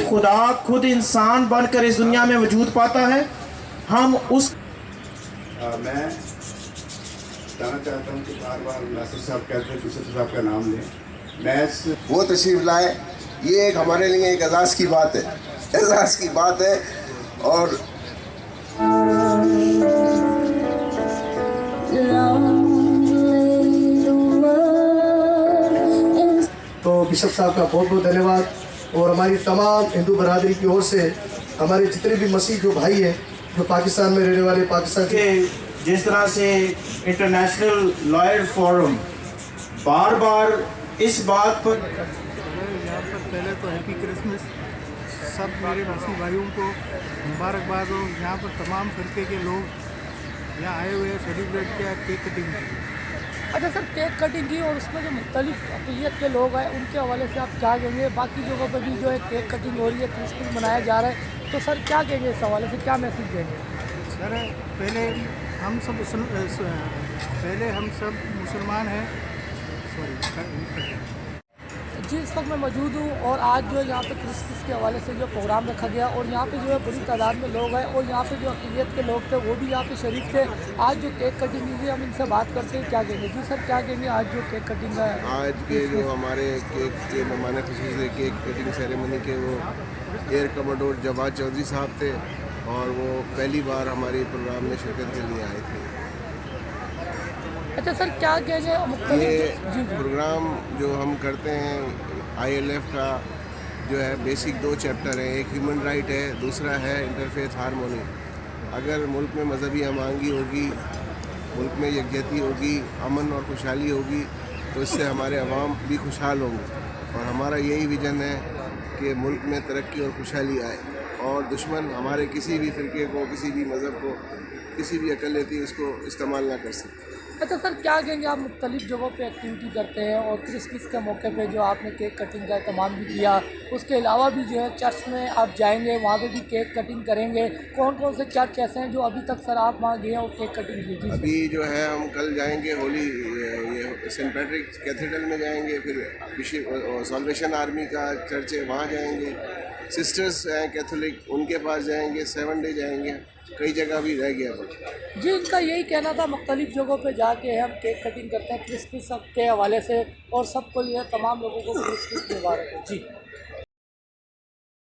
खुदा खुद इंसान बनकर इस दुनिया में वजूद पाता है। हम उस मैं बताना चाहता हूँ कि बार बार नासिर साहब कहते हैं यूसुफ साहब का नाम लें। मैं वो तशरीफ़ लाए, ये एक हमारे लिए एक एजाज़ की बात है, एजाज़ की बात है। और तो बिशप साहब का बहुत बहुत धन्यवाद। और हमारी तमाम हिंदू बरादरी की ओर से हमारे जितने भी मसीह जो भाई हैं जो पाकिस्तान में रहने वाले, पाकिस्तान के जिस तरह से इंटरनेशनल लॉयर फोरम बार बार इस बात पर यहाँ पर पहले तो हैप्पी क्रिसमस सब मेरे मसीह भाइयों को मुबारकबाद हो। यहाँ पर तमाम फिरके के लोग यहाँ आए हुए हैं, सेलिब्रेट किया, केक कटिंग की। अच्छा सर, केक कटिंग की और उसमें जो मुख्तलिफ अक़लियत के लोग आए उनके हवाले से आप क्या कहेंगे? बाकी जगहों पर भी जो है केक कटिंग हो रही है, क्रिसमस मनाया जा रहा है, तो सर क्या कहेंगे इस हवाले से, क्या मैसेज देंगे? सर पहले हम सब मुसलमान हैं। सॉरी जी, इस वक्त मैं मौजूद हूँ और आज जो है यहाँ पे क्रिसमस के हवाले से जो प्रोग्राम रखा गया और यहाँ पे जो है बड़ी तादाद में लोग आए और यहाँ पे जो अक़लियत के लोग थे वो भी यहाँ पे शरीक थे। आज जो केक कटिंग हुई, हम इनसे बात करते हैं, क्या कहेंगे? जी सर, क्या कहेंगे आज जो केक कटिंग है? आज के जो हमारे केक के मेहमान ख़ुसूसी केक कटिंग सेरेमनी के वो एयर कमोडोर जवाद चौधरी साहब थे और वो पहली बार हमारे प्रोग्राम में शिरकत के लिए आए थे। अच्छा सर, क्या कहेंगे? ये प्रोग्राम जो हम करते हैं ILF का जो है बेसिक 2 चैप्टर है, एक ह्यूमन राइट है, दूसरा है इंटरफेथ हारमोनी। अगर मुल्क में मजहबी हमांगी होगी, मुल्क में यकजहती होगी, अमन और खुशहाली होगी तो इससे हमारे अवाम भी खुशहाल होंगे। और हमारा यही विज़न है कि मुल्क में तरक्की और खुशहाली आए और दुश्मन हमारे किसी भी फ़िरके को, किसी भी मज़हब को, किसी भी अक़लियती उसको इस्तेमाल ना कर सके। अच्छा सर, क्या कहेंगे? आप मुख्तलिफ़ जगहों पे एक्टिविटी करते हैं और क्रिसमस के मौके पे जो आपने केक कटिंग का एहतमाम भी किया, उसके अलावा भी जो है चर्च में आप जाएंगे, वहाँ पे भी केक कटिंग करेंगे। कौन कौन से चर्च ऐसे हैं जो अभी तक सर आप वहाँ गए और केक कटिंग की? अभी जो है हम कल जाएंगे होली ये सेंट पैट्रिक कैथेड्रल में जाएंगे, फिर सॉल्वेशन आर्मी का चर्च है वहाँ जाएंगे, सिस्टर्स हैं कैथोलिक उनके पास जाएंगे, 7 डे जाएंगे, कई जगह भी रह गया जी। इनका यही कहना था मुख्तलिफ जगहों पे जाके हम केक कटिंग करते हैं क्रिसमस के हवाले से और सबको ये तमाम लोगों को क्रिसमस मुबारक हो। जी।